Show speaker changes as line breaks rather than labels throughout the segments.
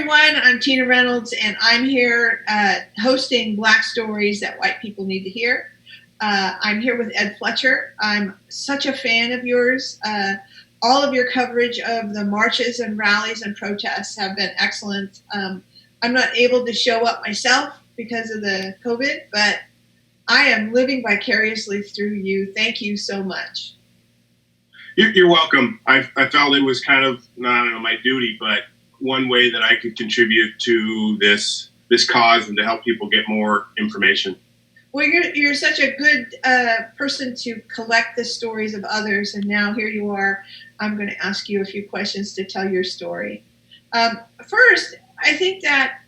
everyone. I'm Tina Reynolds, and I'm here hosting Black Stories That White People Need to Hear. I'm here with Ed Fletcher. I'm such a fan of yours. All of your coverage of the marches and rallies and protests have been excellent. I'm not able to show up myself because of the COVID, but I am living vicariously through you. Thank you so much.
You're welcome. I felt it was kind of, I don't know, my duty, but one way that I could contribute to this cause and to help people get more information.
Well, you're such a good person to collect the stories of others, and now here you are. I'm going to ask you a few questions to tell your story. First, I think that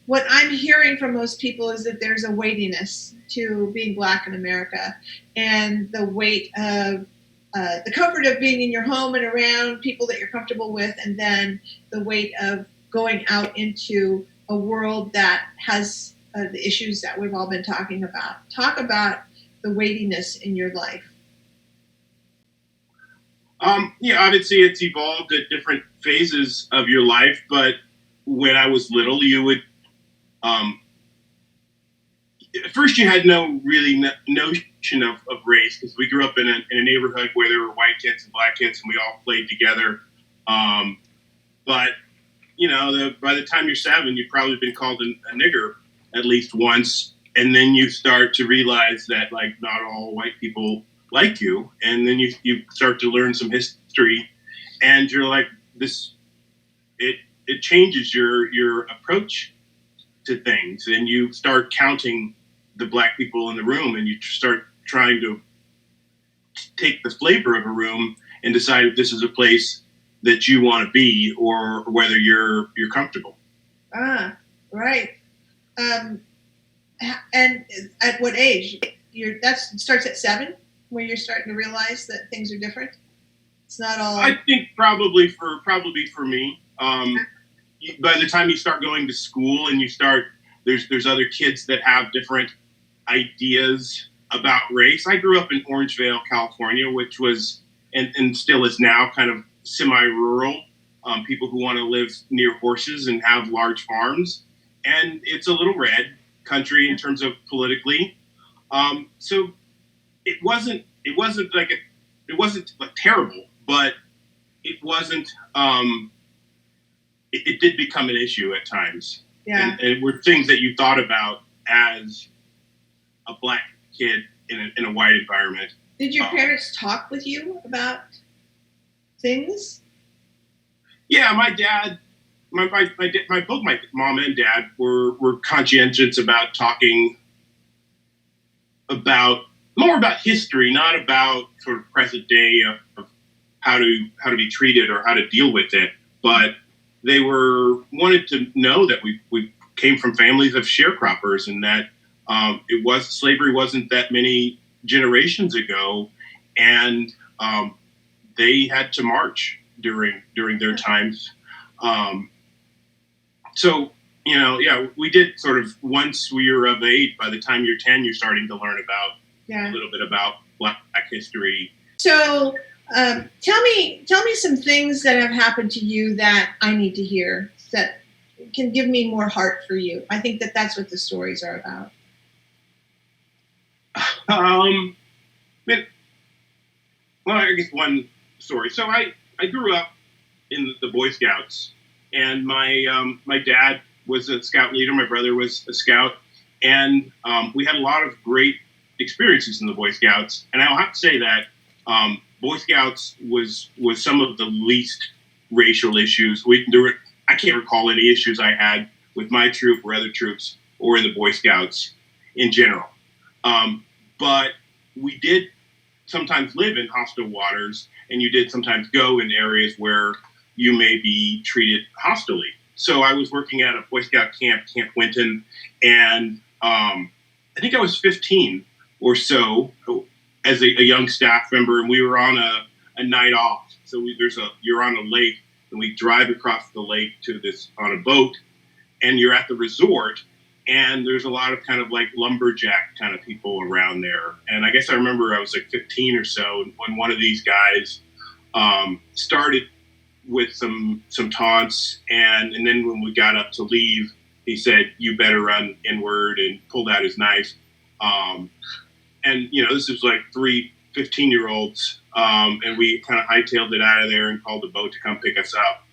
what I'm hearing from most people is that there's a weightiness to being Black in America, and the weight of the comfort of being in your home and around people that you're comfortable with, and then the weight of going out into a world that has the issues that we've all been talking about. Talk about the weightiness in your life.
Obviously it's evolved at different phases of your life, but when I was little, you would, at first you had no notion of race, because we grew up in a neighborhood where there were white kids and Black kids, and we all played together. But by the time you're 7, you've probably been called a nigger at least once, and then you start to realize that like not all white people like you, and then you start to learn some history, and you're like it changes your approach to things, and you start counting the Black people in the room, and you start trying to take the flavor of a room and decide if this is a place that you want to be or whether you're comfortable.
Ah, right. And at what age? That starts at 7, where you're starting to realize that things are different. It's not all.
I think probably for me. By the time you start going to school and you start, there's other kids that have different ideas about race. I grew up in Orangevale, California, which was and still is now kind of semi-rural. People who want to live near horses and have large farms, and it's a little red country in terms of politically. So it wasn't like terrible, but it wasn't. It did become an issue at times.
Yeah.
And it were things that you thought about as a Black kid in a white environment.
Did your parents talk with you about things?
Yeah, my dad, both my mom and dad were conscientious about talking more about history, not about sort of present day of how to be treated or how to deal with it, but they wanted to know that we came from families of sharecroppers, and that slavery wasn't that many generations ago, and they had to march during their times. So we did sort of, once we were of age. By the time you're 10, you're starting to learn about a little bit about Black history.
So tell me some things that have happened to you that I need to hear that can give me more heart for you. I think that's what the stories are about.
I guess one story. So I grew up in the Boy Scouts, and my dad was a scout leader. My brother was a scout, and we had a lot of great experiences in the Boy Scouts. And I'll have to say that Boy Scouts was some of the least racial issues. I can't recall any issues I had with my troop or other troops or in the Boy Scouts in general. But we did sometimes live in hostile waters, and you did sometimes go in areas where you may be treated hostilely. So I was working at a Boy Scout camp, Camp Winton, and I think I was 15 or so as a young staff member, and we were on a night off. So you're on a lake, and we drive across the lake to this on a boat, and you're at the resort, and there's a lot of kind of like lumberjack kind of people around there. And I guess I remember I was like 15 or so when one of these guys started with some taunts, and then when we got up to leave, he said, "You better run inward," and pulled out his knife. Um, and this was like 3 15-year-olds, and we kind of hightailed it out of there and called the boat to come pick us up.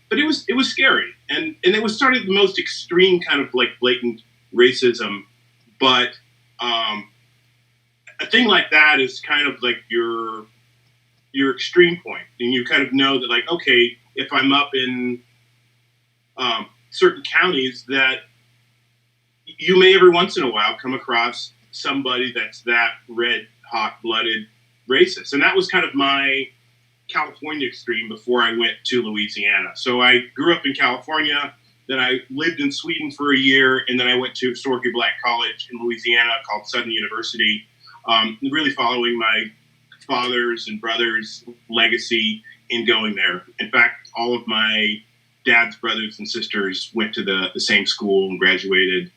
But it was scary, and it was sort of the most extreme kind of like blatant racism. But a thing like that is kind of like your extreme point, and you kind of know that, like, okay, if I'm up in certain counties, that you may every once in a while come across somebody that's that red hot blooded racist, and that was kind of my California extreme before I went to Louisiana. So I grew up in California, then I lived in Sweden for a year, and then I went to historically black college in Louisiana called Southern University, really following my father's and brother's legacy in going there. In fact, all of my dad's brothers and sisters went to the same school and graduated.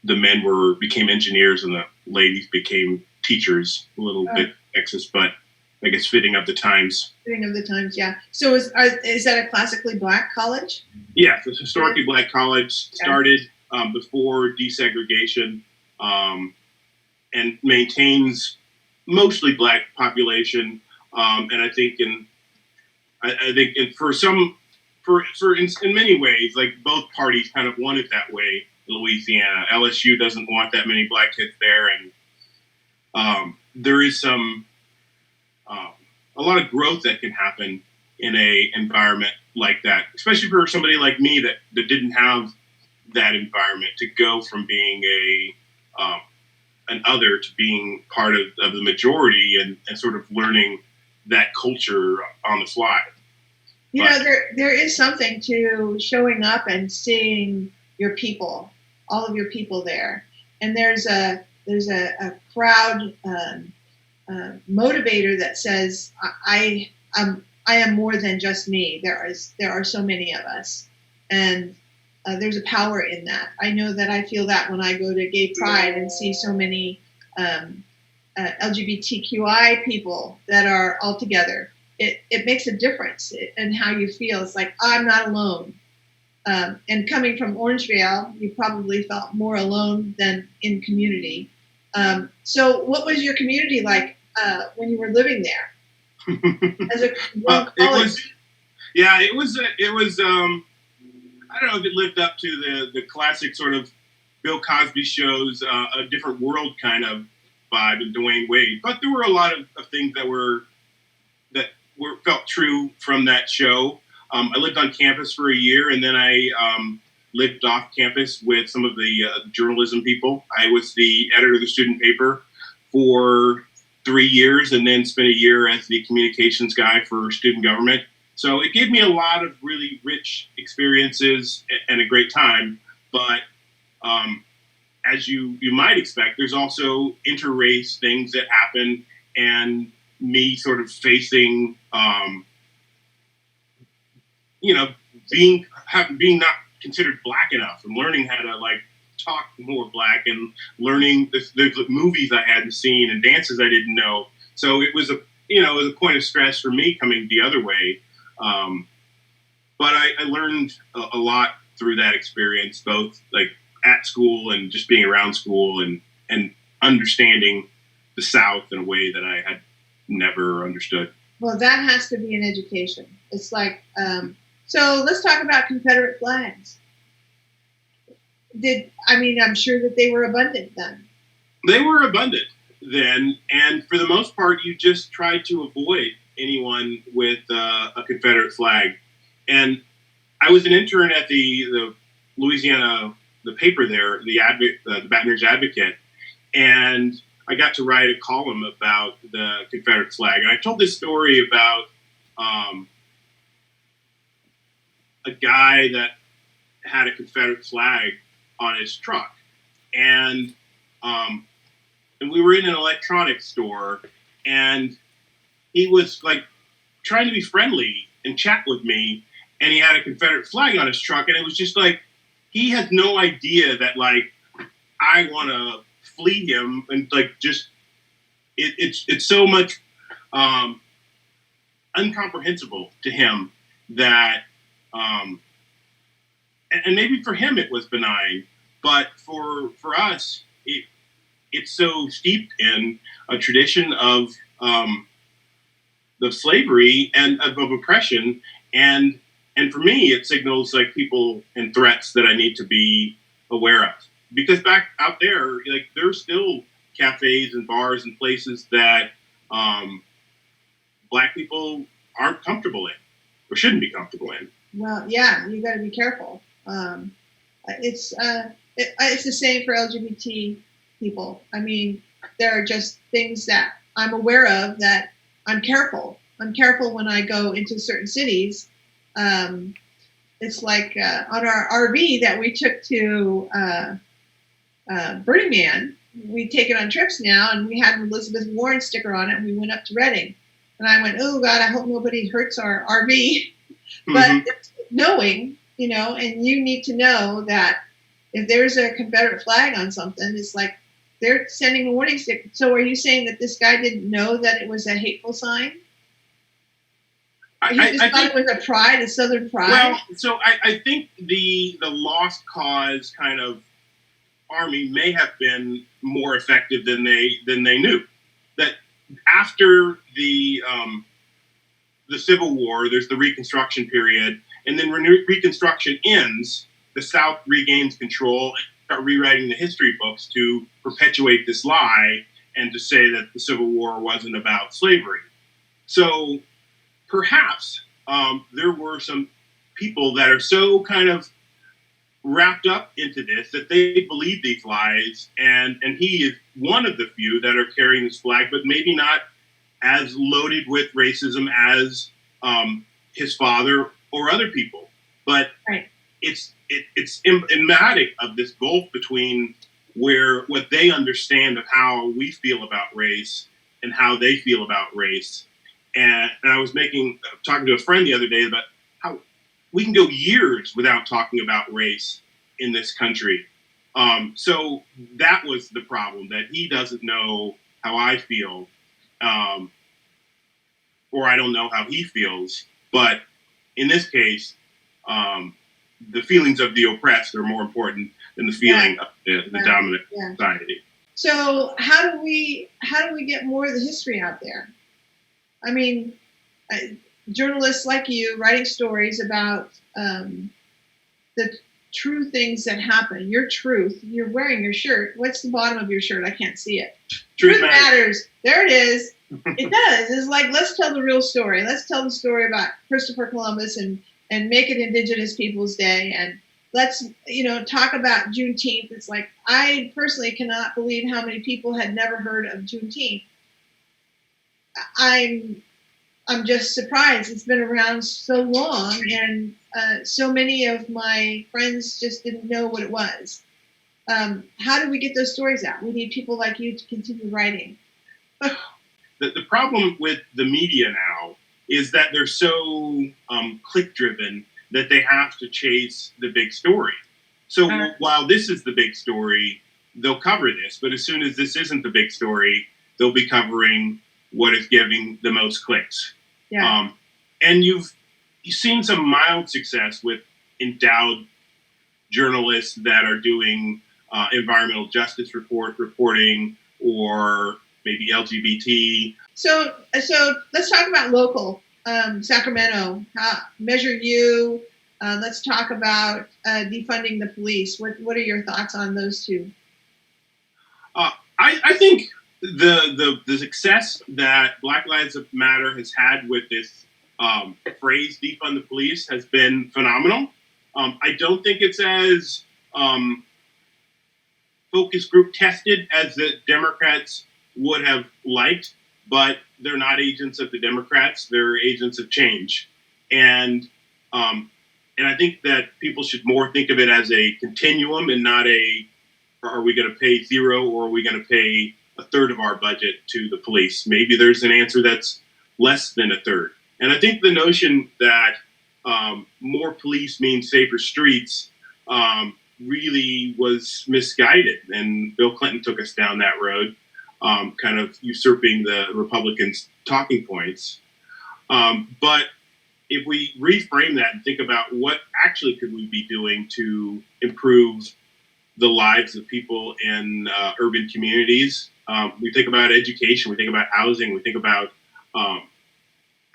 The men became engineers and the ladies became teachers. A little bit sexist, but I guess fitting of the times.
Fitting of the times, yeah. So is that a classically black college?
Yeah, the historically black college started before desegregation, and maintains mostly black population. And I think in many ways, like both parties kind of want it that way. Louisiana, LSU doesn't want that many black kids there, and there is a lot of growth that can happen in a environment like that, especially for somebody like me that didn't have that environment, to go from being an other to being part of the majority, and sort of learning that culture on the fly.
There is something to showing up and seeing your people, all of your people there, and there's a crowd motivator that says, I am more than just me. There are so many of us, and there's a power in that. I know that I feel that when I go to Gay Pride and see so many LGBTQI people that are all together. It makes a difference in how you feel. It's like, I'm not alone. And coming from Orangevale, you probably felt more alone than in community. So what was your community like when you were living there? As a
it was. I don't know if it lived up to the classic sort of Bill Cosby shows, a different world kind of vibe, and Dwayne Wade. But there were a lot of things that felt true from that show. I lived on campus for a year, and then I lived off campus with some of the journalism people. I was the editor of the student paper for 3 years, and then spent a year as the communications guy for student government. So it gave me a lot of really rich experiences and a great time. But as you might expect, there's also interrace things that happen, and me sort of facing, being not considered black enough, and learning how to like talk more black, and learning the movies I hadn't seen and dances I didn't know. So it was a point of stress for me coming the other way. But I learned a lot through that experience, both like at school and just being around school, and understanding the South in a way that I had never understood.
Well, that has to be an education. It's like, so let's talk about Confederate flags. I'm sure that they were abundant then.
They were abundant then, and for the most part, you just tried to avoid anyone with a Confederate flag. And I was an intern at the Louisiana, the paper there, the Baton Rouge Advocate, and I got to write a column about the Confederate flag. And I told this story about a guy that had a Confederate flag on his truck, and we were in an electronics store, and he was like trying to be friendly and chat with me, and he had a Confederate flag on his truck, and it was just like, he has no idea that like I want to flee him, and like just it's so much incomprehensible to him that, and maybe for him it was benign, but for us, it's so steeped in a tradition of slavery and of oppression, and for me, it signals like people and threats that I need to be aware of. Because back out there, like there's still cafes and bars and places that Black people aren't comfortable in or shouldn't be comfortable in.
Well, yeah, you got to be careful. It's the same for LGBT people. I mean, there are just things that I'm aware of that I'm careful. I'm careful when I go into certain cities. It's like on our RV that we took to Burning Man. We take it on trips now, and we had an Elizabeth Warren sticker on it, and we went up to Reading. And I went, oh, God, I hope nobody hurts our RV. But knowing, and you need to know that if there's a Confederate flag on something, it's like they're sending a warning sticker. So are you saying that this guy didn't know that it was a hateful sign? He just thought it was a pride, a Southern pride?
Well, so I think the lost cause kind of army may have been more effective than they knew. That after the Civil War, there's the Reconstruction period, and then when Reconstruction ends, the South regains control and start rewriting the history books to perpetuate this lie and to say that the Civil War wasn't about slavery. So perhaps there were some people that are so kind of wrapped up into this that they believe these lies, and he is one of the few that are carrying this flag, but maybe not as loaded with racism as his father or other people. But
right.
It's emblematic of this gulf between what they understand of how we feel about race and how they feel about race. And I was talking to a friend the other day about how we can go years without talking about race in this country. So that was the problem, that he doesn't know how I feel, or I don't know how he feels. But in this case, the feelings of the oppressed are more important than the feeling of the dominant society.
So how do we get more of the history out there? I mean, journalists like you writing stories about the true things that happen. Your truth. You're wearing your shirt. What's the bottom of your shirt? I can't see it. Truth matters. There it is. It does. It's like, let's tell the real story. Let's tell the story about Christopher Columbus and make it Indigenous Peoples Day. And let's, talk about Juneteenth. It's like, I personally cannot believe how many people had never heard of Juneteenth. I'm just surprised. It's been around so long, and so many of my friends just didn't know what it was. How do we get those stories out? We need people like you to continue writing.
The problem with the media now is that they're so click-driven that they have to chase the big story. So while this is the big story, they'll cover this. But as soon as this isn't the big story, they'll be covering what is giving the most clicks.
Yeah.
And you've seen some mild success with endowed journalists that are doing environmental justice reporting, or maybe LGBT.
So let's talk about local Sacramento. Measure U. Let's talk about defunding the police. What are your thoughts on those two?
I think the success that Black Lives Matter has had with this phrase "defund the police" has been phenomenal. I don't think it's as focus group tested as the Democrats would have liked, but they're not agents of the Democrats; they're agents of change, and I think that people should more think of it as a continuum and not are we going to pay zero or are we going to pay a third of our budget to the police? Maybe there's an answer that's less than a third. And I think the notion that more police means safer streets really was misguided. And Bill Clinton took us down that road, kind of usurping the Republicans' talking points. But if we reframe that and think about what actually could we be doing to improve the lives of people in urban communities, we think about education, we think about housing, we think about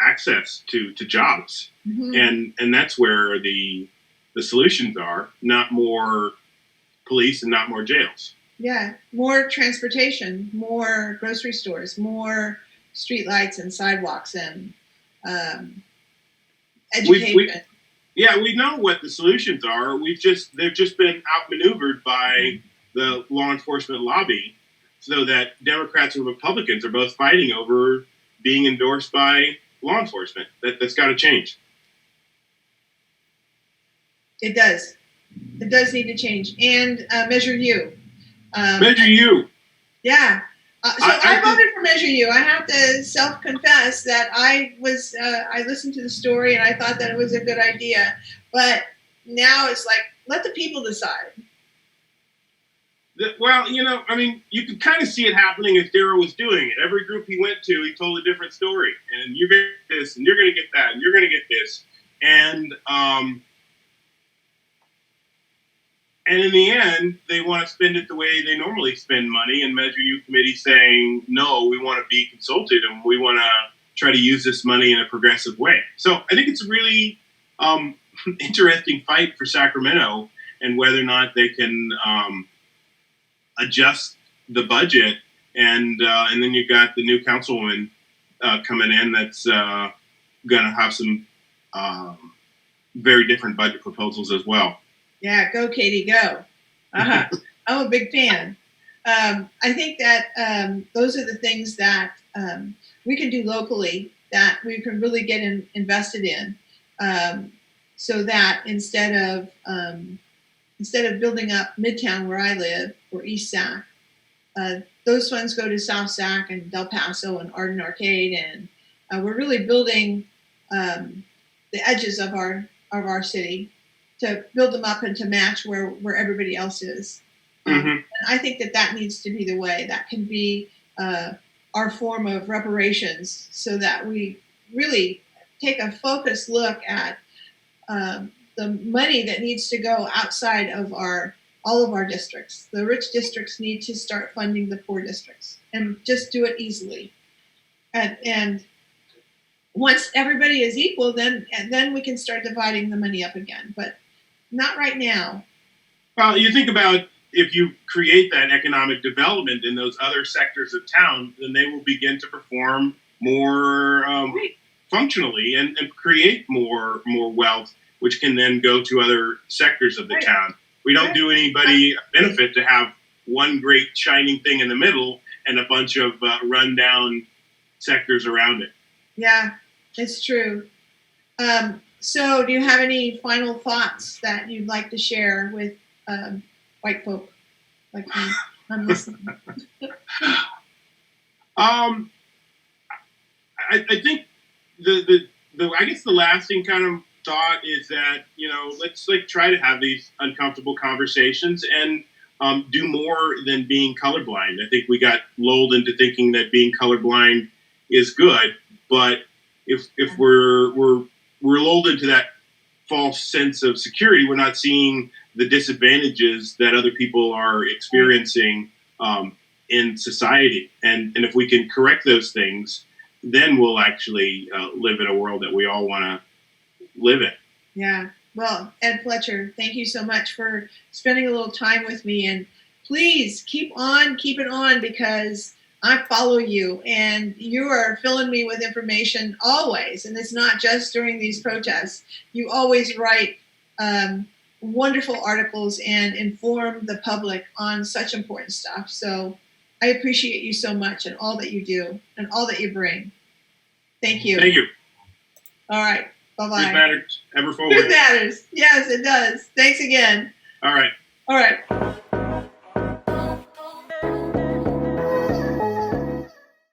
access to jobs, and that's where the solutions are, not more police and not more jails.
Yeah, more transportation, more grocery stores, more streetlights and sidewalks and education.
We know what the solutions are. They've just been outmaneuvered by the law enforcement lobby, so that Democrats and Republicans are both fighting over being endorsed by law enforcement. That's got to change.
It does. It does need to change. And Measure U.
Measure U.
Yeah. I voted for Measure U. I have to self-confess that I listened to the story and I thought that it was a good idea. But now it's like, let the people decide.
Well, you could kind of see it happening as Darrow was doing it. Every group he went to, he told a different story. And you're going to get this, and you're going to get that, and you're going to get this. And in the end, they want to spend it the way they normally spend money, and Measure U committee saying, no, we want to be consulted, and we want to try to use this money in a progressive way. So I think it's a really interesting fight for Sacramento, and whether or not they can adjust the budget. And then you've got the new councilwoman coming in that's going to have some very different budget proposals as well.
Yeah, go, Katie, go. I'm a big fan. I think that those are the things that we can do locally that we can really get invested in, so that instead of building up Midtown where I live or East Sac, those funds go to South Sac and Del Paso and Arden Arcade, and we're really building the edges of our city, to build them up and to match where everybody else is. And I think that needs to be the way. That can be our form of reparations, so that we really take a focused look at the money that needs to go outside of all of our districts. The rich districts need to start funding the poor districts and just do it easily. And once everybody is equal, then we can start dividing the money up again. But not right now.
Well, you think about, if you create that economic development in those other sectors of town, then they will begin to perform more functionally and create more wealth, which can then go to other sectors of the town. We don't do anybody a benefit to have one great shining thing in the middle and a bunch of rundown sectors around it.
Yeah, it's true. So do you have any final thoughts that you'd like to share with white folk like me? I'm listening.
I think the I guess the lasting kind of thought is that, let's try to have these uncomfortable conversations and do more than being colorblind. I think we got lulled into thinking that being colorblind is good, but if we're lulled into that false sense of security, we're not seeing the disadvantages that other people are experiencing in society. And if we can correct those things, then we'll actually live in a world that we all want to live in.
Yeah. Well, Ed Fletcher, thank you so much for spending a little time with me. And please keep it on, because I follow you and you are filling me with information always. And it's not just during these protests. You always write wonderful articles and inform the public on such important stuff. So I appreciate you so much and all that you do and all that you bring. Thank you.
Thank you.
All right. Bye-bye.
Truth matters. Ever forward.
Truth matters. Yes, it does. Thanks again.
All right.
All right.